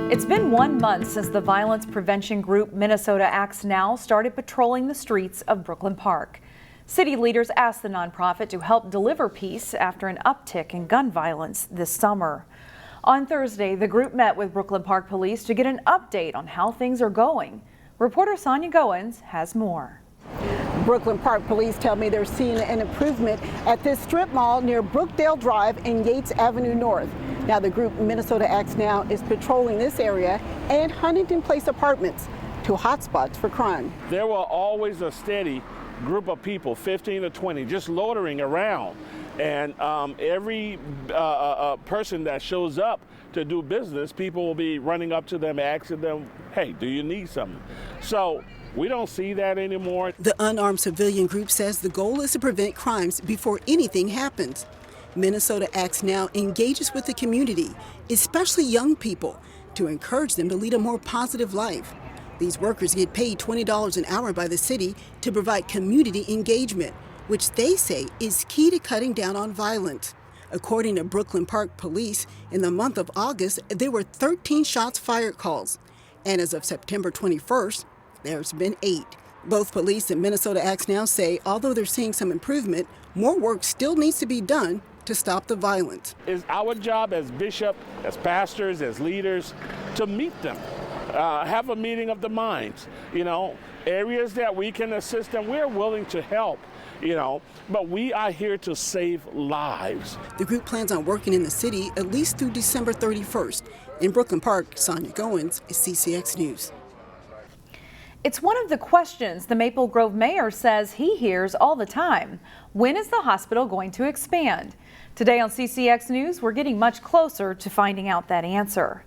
It's been 1 month since the violence prevention group Minnesota Acts Now started patrolling the streets of Brooklyn Park. City leaders asked the nonprofit to help deliver peace after an uptick in gun violence this summer. On Thursday, the group met with Brooklyn Park Police to get an update on how things are going. Reporter Sonia Goins has more. Brooklyn Park Police tell me they're seeing an improvement at this strip mall near Brookdale Drive and Yates Avenue North. Now the group Minnesota Acts Now is patrolling this area and Huntington Place apartments, two hotspots for crime. There were always a steady group of people, 15 to 20, just loitering around. And every person that shows up to do business, people will be running up to them, asking them, hey, do you need something? So we don't see that anymore. The unarmed civilian group says the goal is to prevent crimes before anything happens. Minnesota Acts Now engages with the community, especially young people, to encourage them to lead a more positive life. These workers get paid $20 an hour by the city to provide community engagement, which they say is key to cutting down on violence. According to Brooklyn Park Police, in the month of August, there were 13 shots fired calls. And as of September 21st, there's been 8. Both police and Minnesota Acts Now say although they're seeing some improvement, more work still needs to be done to stop the violence. It's our job as bishop, as pastors, as leaders, to meet them, have a meeting of the minds. Areas that we can assist them, we're willing to help. But we are here to save lives. The group plans on working in the city at least through December 31st. In Brooklyn Park, Sonia Goins, CCX News. It's one of the questions the Maple Grove mayor says he hears all the time. When is the hospital going to expand? Today on CCX News, we're getting much closer to finding out that answer.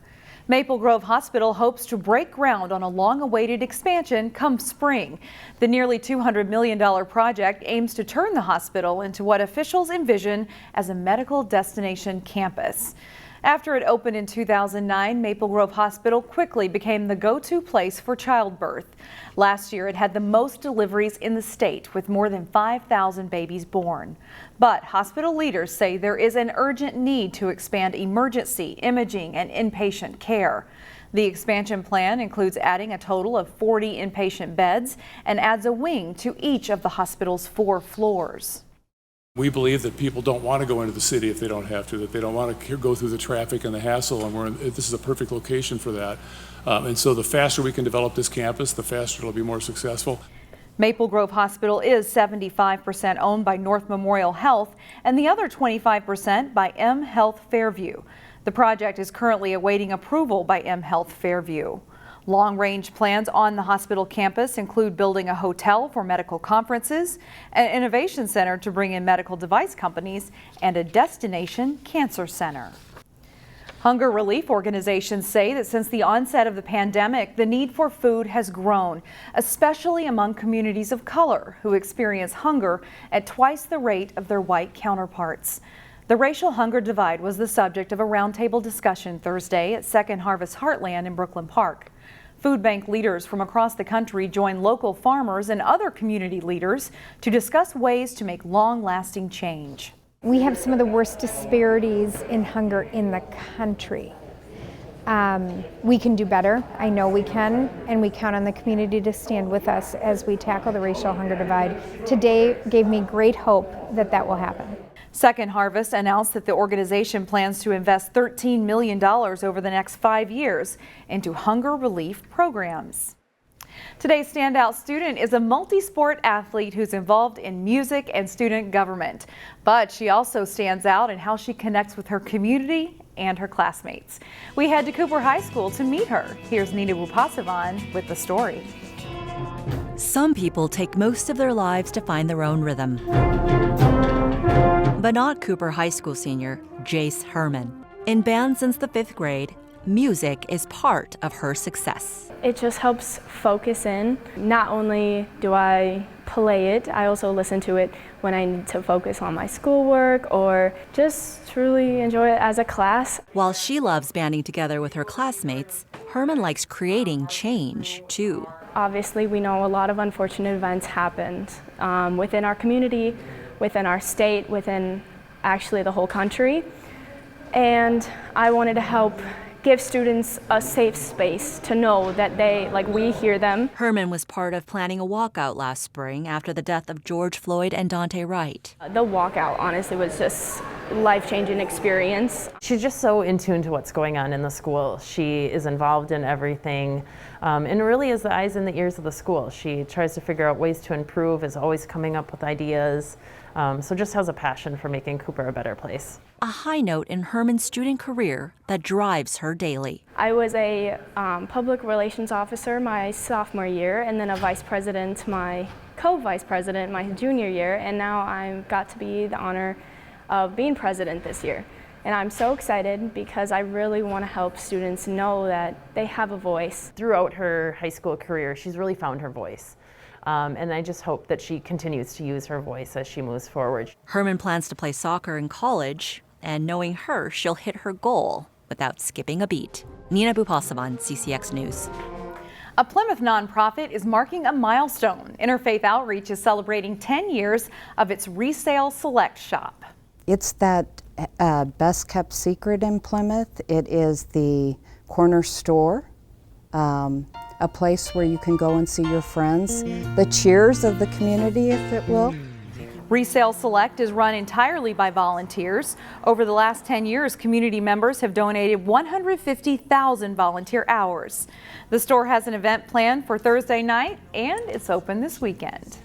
Maple Grove Hospital hopes to break ground on a long-awaited expansion come spring. The nearly $200 million project aims to turn the hospital into what officials envision as a medical destination campus. After it opened in 2009, Maple Grove Hospital quickly became the go-to place for childbirth. Last year, it had the most deliveries in the state, with more than 5,000 babies born. But hospital leaders say there is an urgent need to expand emergency, imaging, and inpatient care. The expansion plan includes adding a total of 40 inpatient beds and adds a wing to each of the hospital's 4 floors. We believe that people don't want to go into the city if they don't have to, that they don't want to go through the traffic and the hassle, and this is a perfect location for that. And so the faster we can develop this campus, the faster it'll be more successful. Maple Grove Hospital is 75% owned by North Memorial Health and the other 25% by M Health Fairview. The project is currently awaiting approval by M Health Fairview. Long-range plans on the hospital campus include building a hotel for medical conferences, an innovation center to bring in medical device companies, and a destination cancer center. Hunger relief organizations say that since the onset of the pandemic, the need for food has grown, especially among communities of color who experience hunger at twice the rate of their white counterparts. The racial hunger divide was the subject of a roundtable discussion Thursday at Second Harvest Heartland in Brooklyn Park. Food bank leaders from across the country joined local farmers and other community leaders to discuss ways to make long-lasting change. We have some of the worst disparities in hunger in the country. We can do better. I know we can, and we count on the community to stand with us as we tackle the racial hunger divide. Today gave me great hope that that will happen. Second Harvest announced that the organization plans to invest $13 million over the next 5 years into hunger relief programs. Today's standout student is a multi-sport athlete who's involved in music and student government. But she also stands out in how she connects with her community and her classmates. We head to Cooper High School to meet her. Here's Nina Wupasavan with the story. Some people take most of their lives to find their own rhythm. But not Cooper High School senior Jace Herman. In band since the 5th grade, music is part of her success. It just helps focus in. Not only do I play it, I also listen to it when I need to focus on my schoolwork or just truly enjoy it as a class. While she loves banding together with her classmates, Herman likes creating change too. Obviously, we know a lot of unfortunate events happened within our community, within our state, within actually the whole country. And I wanted to help give students a safe space to know that we hear them. Herman was part of planning a walkout last spring after the death of George Floyd and Daunte Wright. The walkout honestly was just life-changing experience. She's just so in tune to what's going on in the school. She is involved in everything and really is the eyes and the ears of the school. She tries to figure out ways to improve, is always coming up with ideas, so just has a passion for making Cooper a better place. A high note in Herman's student career that drives her daily. I was a public relations officer my sophomore year, and then a vice president, my co-vice president, my junior year, and now I've got to be the honor of being president this year. And I'm so excited because I really want to help students know that they have a voice. Throughout her high school career, she's really found her voice. And I just hope that she continues to use her voice as she moves forward. Herman plans to play soccer in college, and knowing her, she'll hit her goal without skipping a beat. Nina Bupasavan, CCX News. A Plymouth nonprofit is marking a milestone. Interfaith Outreach is celebrating 10 years of its Resale Select shop. It's that best kept secret in Plymouth. It is the corner store, a place where you can go and see your friends, the cheers of the community, if it will. Resale Select is run entirely by volunteers. Over the last 10 years, community members have donated 150,000 volunteer hours. The store has an event planned for Thursday night, and it's open this weekend.